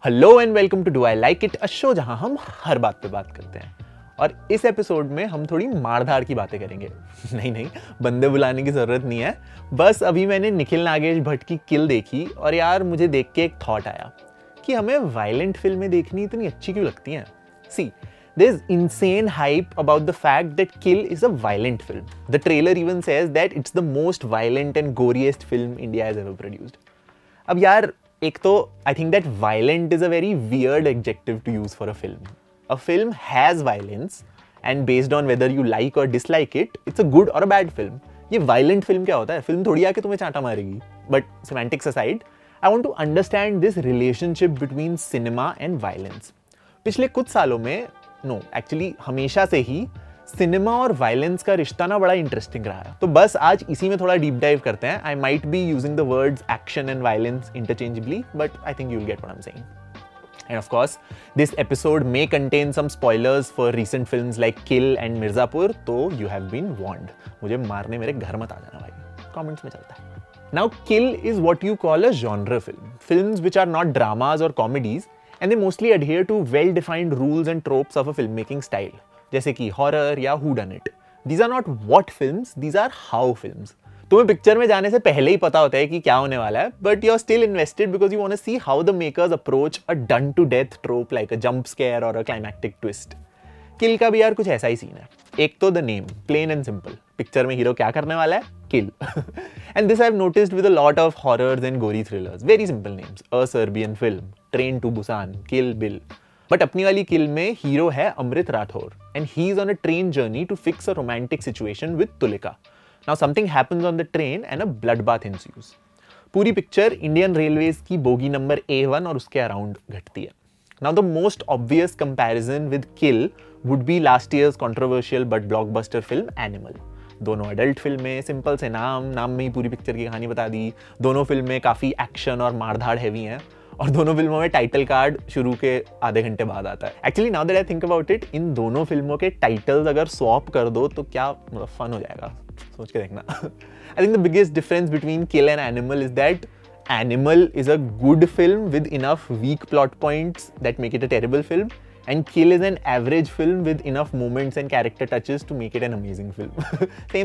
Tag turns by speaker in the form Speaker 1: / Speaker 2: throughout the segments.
Speaker 1: Hello and welcome to do I like it, a show जहां हम हर बात पे बात करते हैं। और इस एपिसोड में हम थोड़ी मारधाड़ की बातें करेंगे। नहीं, बंदे बुलाने की जरूरत नहीं है। बस अभी मैंने निखिल नागेश भट्ट की किल देखी और यार मुझे देख के एक थॉट आया कि हमें वायलेंट फिल्में देखनी इतनी अच्छी क्यों लगती हैं। सी, there is insane hype about the fact that Kill is a violent film. The trailer even says that it's the most violent and goriest film India has ever produced. अब यार एक तो I think that violent is a very weird adjective to use for a film. A film has violence and based on whether you like or dislike it, it's a good or a bad film. ये violent film क्या होता है? Film थोड़ी आके तुम्हें चांटा मारेगी. But semantics aside, I want to understand this relationship between cinema and violence. पिछले कुछ सालों में एक्चुअली हमेशा से ही सिनेमा और वायलेंस का रिश्ता ना बड़ा इंटरेस्टिंग रहा है। तो बस आज इसी में थोड़ा डीप डाइव करते हैं। I might be using the words action and violence interchangeably, but I think you will get what I am saying. And of course this episode may contain some spoilers for recent films like Kill and Mirzapur, तो you have been warned. मुझे मारने मेरे घर मत आ जाना भाई, comments में चलता है। Now Kill is what you call a genre film, films which are not dramas और comedies and they mostly adhere to well-defined rules and tropes of a filmmaking style, जैसे कि horror या whodunit. These are not what films, these are how films. तुम्हें picture में जाने से पहले ही पता होता है कि क्या होने वाला है, but you're still invested because you want to see how the makers approach a done-to-death trope like a jump scare or a climactic twist. किल का भी यार कुछ ऐसा ही सीन है। एक तो the name, plain and simple, picture में hero क्या करने वाला है? Kill. And this I have noticed with a lot of horrors and gory thrillers, very simple names, a Serbian film, train to Busan, kill bill. But अपनी वाली kill में hero है Amrit Rathore and he is on a train journey to fix a romantic situation with Tulika. Now something happens on the train and a blood bath ensues. पूरी picture Indian railways की bogie number A1 और उसके around घटती है। Now the most obvious comparison with Kill would be last year's controversial but blockbuster film Animal. दोनों adult फिल्में, simple से नाम में ही पूरी पिक्चर की कहानी बता दी। दोनों फिल्में काफ़ी एक्शन और मारधाड़ हैवी हैं और दोनों फिल्मों में टाइटल कार्ड शुरू के आधे घंटे बाद आता है। Actually now that I think about it, इन दोनों फिल्मों के टाइटल्स अगर स्वैप कर दो तो क्या मतलब फन हो जाएगा, सोच के देखना। I think the biggest difference between kill and animal is that Animal is a good film with enough weak plot points that make it a terrible film, and Kill is an average film with enough moments and character touches to make it an amazing film.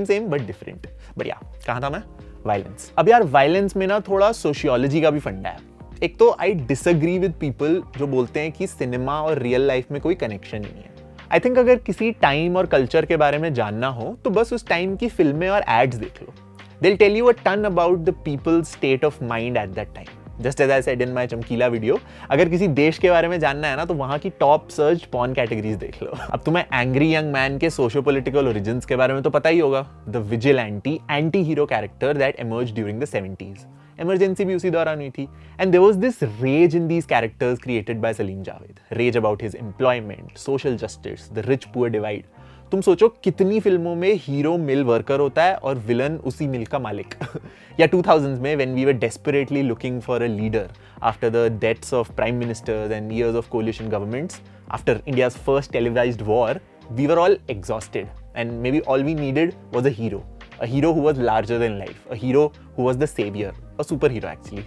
Speaker 1: same but different. But yeah, कहाँ था मैं? Violence. अब यार violence में ना थोड़ा sociology का भी फंडा है। एक तो I disagree with people जो बोलते हैं कि सिनेमा और रियल लाइफ में कोई कनेक्शन नहीं है। I think अगर किसी टाइम और कल्चर के बारे में जानना हो तो बस उस टाइम की फिल्में और एड्स देख लो। They'll tell you a ton about the people's state of mind at that time. Just as I said in my चमकीला वीडियो, अगर किसी देश के बारे में जानना है ना तो वहाँ की टॉप सर्च पॉर्न कैटेगरीज देख लो। अब तुम्हें एंग्री यंग मैन के सोशो पॉलिटिकल ओरिजिन्स के बारे में तो पता ही होगा, the vigilante anti hero character that emerged during the 70s। Emergency भी उसी दौरान हुई थी। And there was this rage in these characters created by Salim Javed, rage about his employment, social justice, the rich poor divide. तुम सोचो कितनी फिल्मों में हीरो मिल वर्कर होता है और विलन उसी मिल का मालिक। या 2000s में when we were desperately looking for a leader after the deaths of prime ministers and years of coalition governments, after India's first televised war, we were all exhausted and maybe all we needed was a hero who was larger than life, a hero who was the savior, a superhero actually.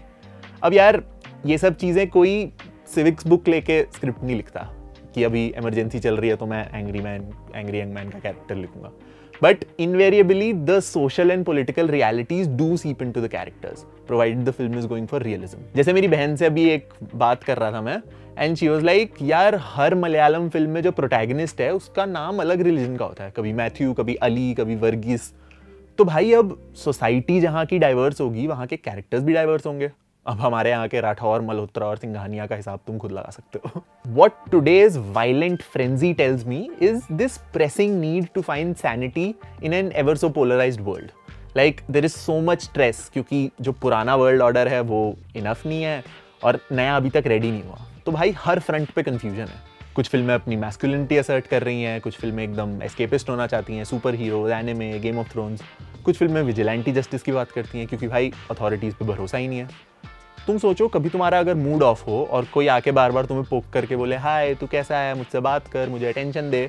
Speaker 1: अब यार ये सब चीज़ें कोई civics book लेके script नहीं लिखता कि अभी इमरजेंसी चल रही है तो मैं एंग्री यंग मैन का कैरेक्टर लिखूंगा। But invariably the social and political realities do seep into the characters provided the film is going for realism. जैसे मेरी बहन से अभी एक बात कर रहा था मैं, एंड शी वाज लाइक, यार हर मलयालम फिल्म में जो प्रोटैगनिस्ट है उसका नाम अलग रिलीजन का होता है, कभी मैथ्यू, कभी अली, कभी वर्गीस। तो भाई अब सोसाइटी जहाँ की डाइवर्स होगी वहाँ के कैरेक्टर्स भी डाइवर्स होंगे। अब हमारे यहाँ के राठौर, मल्होत्रा और सिंघानिया का हिसाब तुम खुद लगा सकते हो। What today's violent frenzy tells me is this pressing need to find sanity in an ever so polarized world. Like there is so much stress क्योंकि जो पुराना वर्ल्ड ऑर्डर है वो इनफ नहीं है और नया अभी तक रेडी नहीं हुआ। तो भाई हर फ्रंट पे कंफ्यूजन है। कुछ फिल्में अपनी मैस्कुलिनिटी असर्ट कर रही हैं, कुछ फिल्में एकदम एस्केपिस्ट होना चाहती हैं, super hero, anime, game of thrones. कुछ फिल्में विजिलेंटी जस्टिस की बात करती हैं क्योंकि भाई अथॉरिटीज़ पे भरोसा ही नहीं है। तुम सोचो कभी तुम्हारा अगर मूड ऑफ हो और कोई आके बार बार तुम्हें पोक करके बोले, हाय तू कैसा है, मुझसे बात कर, मुझे अटेंशन दे,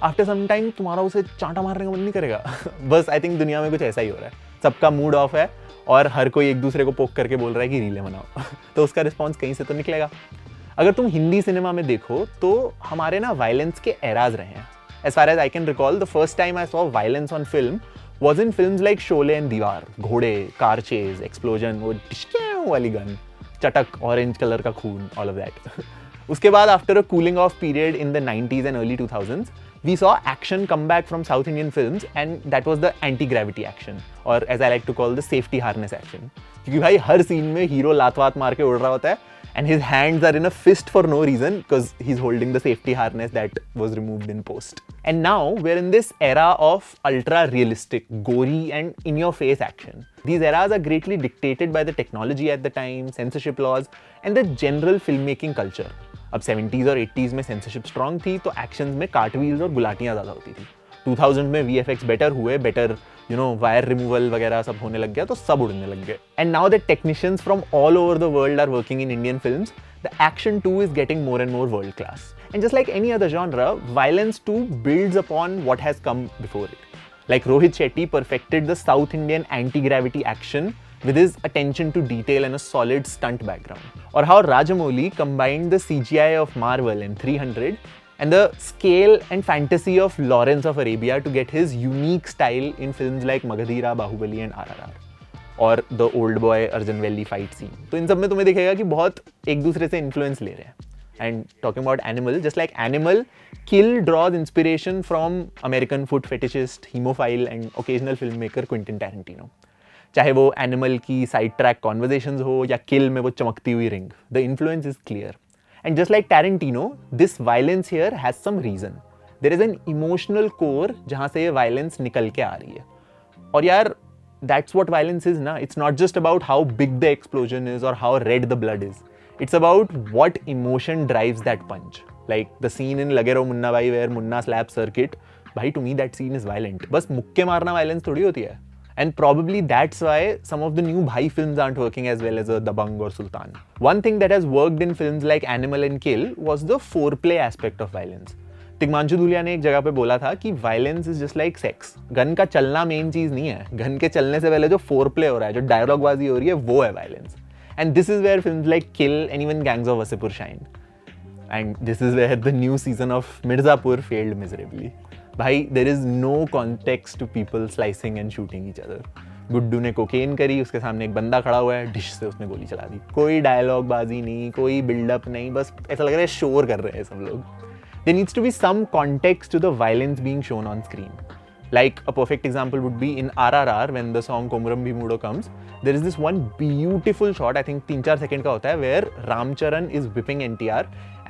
Speaker 1: आफ्टर सम टाइम तुम्हारा उसे चांटा मारने का मन नहीं करेगा। बस आई थिंक दुनिया में कुछ ऐसा ही हो रहा है, सबका मूड ऑफ है और हर कोई एक दूसरे को पोक करके बोल रहा है कि रीलें बनाओ। तो उसका रिस्पॉन्स कहीं से तो निकलेगा। अगर तुम हिंदी सिनेमा में देखो तो हमारे ना वायलेंस के एराज रहे हैं. As far as I can recall, the first time I saw violence on film was in films like Sholay and Diwar. घोड़े, car chase, explosion, वो टिश्क्यां वाली गन, चटक, orange color का खून, all of that. उसके बाद after a cooling off period in the 90s and early 2000s, we saw action come back from South Indian films, and that was the anti-gravity action, or as I like to call the safety harness action. क्योंकि भाई हर scene में hero लात वात मार के उड़ रहा होता है, and his hands are in a fist for no reason because he's holding the safety harness that was removed in post. And now we're in this era of ultra realistic, gory and in your face action. These eras are greatly dictated by the technology at the time, censorship laws and the general filmmaking culture. अब 70s और 80s में censorship strong थी तो actions में cartwheels और गुलाटियाँ ज़्यादा होती थी. 2000 में VFX better हुए, better वायर रिमूवल वगैरह सब होने लग गया तो सब उड़ने लग गए. And now that technicians from all over the world are working in Indian films, the action too is getting more and more world class. And just like any other genre, violence too builds upon what has come before it. Like Rohit Shetty perfected the South Indian anti-gravity action with his attention to detail and a solid stunt background. Or how Rajamouli combined the CGI of Marvel and 300 and the scale and fantasy of Lawrence of Arabia to get his unique style in films like Magadhira, Bahubali and RRR. और The Old Boy Arjun Valley fight scene. तो इन सब में तुम्हें दिखेगा कि बहुत एक दूसरे से इन्फ्लुएंस ले रहे हैं. And talking about Animal, just like Animal, Kill draws inspiration from American foot fetishist, hemophile and occasional filmmaker Quentin Tarantino. चाहे वो Animal की side track conversations हो या Kill में वो चमकती हुई ring, the influence is clear. And just like Tarantino, this violence here has some reason. There is an emotional core जहाँ से ये violence निकल के आ रही है. और यार, that's what violence is ना. It's not just about how big the explosion is or how red the blood is. It's about what emotion drives that punch. Like the scene in Lage Raho Munna Bhai where Munna slaps Circuit. भाई, to me that scene is violent. बस मुक्के मारना violence थोड़ी होती है. And probably that's why some of the new Bhai films aren't working as well as Dabangg or Sultan. One thing that has worked in films like Animal and Kill was the foreplay aspect of violence. Tigmanshu Dhulia ने एक जगह पे बोला था कि violence is just like sex. Gun का चलना main चीज नहीं है. गन के चलने से पहले जो foreplay हो रहा है, जो डायलॉग बाजी हो रही है, वो है violence. And this is where films like Kill and even Gangs of Wasseypur shine. And this is where the new season of Mirzapur failed miserably. भाई, there is no context to people slicing and shooting each other. Guddu ने cocaine करी, उसके सामने एक बंदा खड़ा हुआ है, डिश से उसने गोली चला दी. कोई डायलॉग बाजी नहीं, कोई बिल्डअप नहीं, बस ऐसा लग रहा है शोर कर रहे हैं सब लोग. There needs to be some context to the violence being shown on screen. Like a perfect example would be in RRR when the song Komuram Bhimudo comes. There is this one beautiful shot, I think 3-4 second का होता है, where Ramcharan is whipping NTR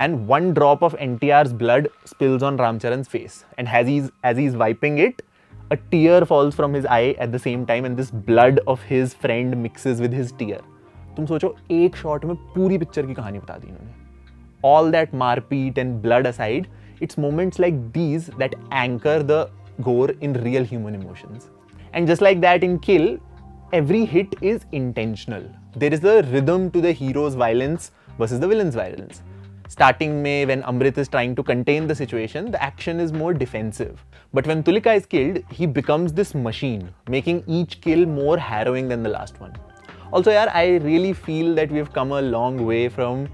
Speaker 1: and one drop of NTR's blood spills on Ramcharan's face. And as he's wiping it, a tear falls from his eye at the same time and this blood of his friend mixes with his tear. तुम सोचो, एक shot में पूरी picture की कहानी बता दी इन्होंने. All that marpeat and blood aside, it's moments like these that anchor the gore in real human emotions. And just like that in Kill, every hit is intentional. There is a rhythm to the hero's violence versus the villain's violence. Starting में when Amrit is trying to contain the situation, the action is more defensive. But when Tulika is killed, he becomes this machine, making each kill more harrowing than the last one. Also, yaar, I really feel that we've come a long way from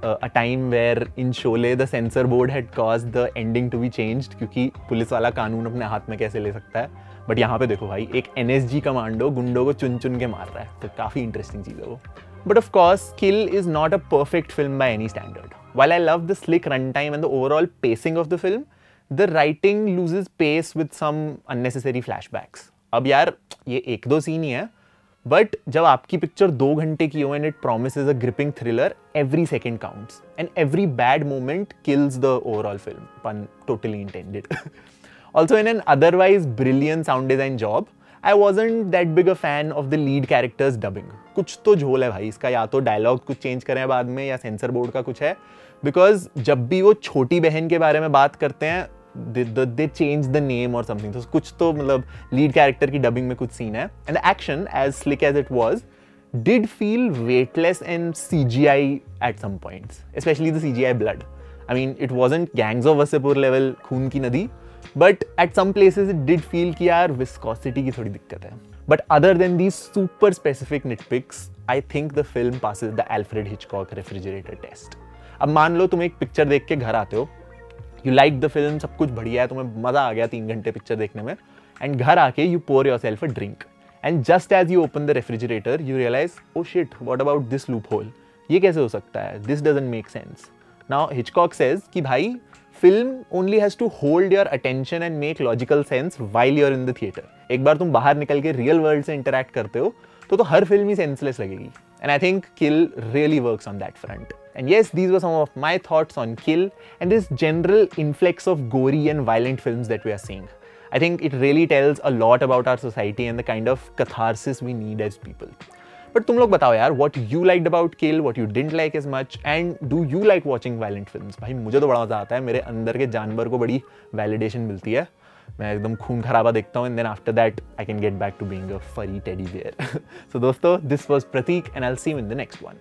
Speaker 1: a time where in Sholay the censor board had caused the ending to be changed क्योंकि police वाला कानून अपने हाथ में कैसे ले सकता है. बट यहाँ पे देखो भाई, एक NSG कमांडो गुंडों को चुन चुन के मार रहा है, तो काफ़ी इंटरेस्टिंग चीज़ है वो. But of course, Kill is not a perfect film by any standard. While I love the slick runtime and the overall pacing of the film, the writing loses pace with some unnecessary flashbacks. अब यार, ये एक दो scene ही है, but जब आपकी picture 2 घंटे की हो and it promises a gripping thriller, every second counts and every bad moment kills the overall film. Pun totally intended. Also, in an otherwise brilliant sound design job, I wasn't that big a fan of the lead character's dubbing. कुछ तो झोल है भाई इसका, या तो dialogue कुछ change करें बाद में या सेंसर बोर्ड का कुछ है. बिकॉज जब भी वो छोटी बहन के बारे में बात करते हैं, they change the name or something. तो कुछ तो मतलब लीड कैरेक्टर की डबिंग में कुछ सीन है. And the action, as slick as it was, did feel weightless and CGI at some points, especially the CGI blood. I mean, it wasn't Gangs of Wasseypur level खून की नदी, but at some places it did feel कि यार viscosity की थोड़ी दिक्कत है. But other than these super specific nitpicks, I think the film passes the Alfred Hitchcock refrigerator test. अब मान लो तुम एक पिक्चर देख के घर आते हो, यू लाइक द फिल्म, सब कुछ बढ़िया है, तुम्हें मजा आ गया 3 घंटे पिक्चर देखने में, एंड घर आके you pour yourself a drink, and just as you open the refrigerator you realise, oh shit, what about this loophole, ये कैसे हो सकता है, this doesn't make sense. Now Hitchcock says कि भाई film only has to hold your attention and make logical sense while you are in the theatre. एक बार तुम बाहर निकल के रियल वर्ल्ड से इंटरैक्ट करते हो तो हर फिल्म ही सेंसलेस लगेगी। And I think Kill really works on that front. And yes, these were some of my thoughts on Kill and this general influx of gory and violent films that we are seeing. I think it really tells a lot about our society and the kind of catharsis we need as people. But तुम लोग बताओ यार, what you liked about Kill, what you didn't like as much, and do you like watching violent films? भाई मुझे तो बड़ा मजा आता है, मेरे अंदर के जानवर को बड़ी validation मिलती है, मैं एकदम खून खराबा देखता हूँ, and then after that I can get back to being a furry teddy bear. So दोस्तों, this was Prateek and I'll see you in the next one.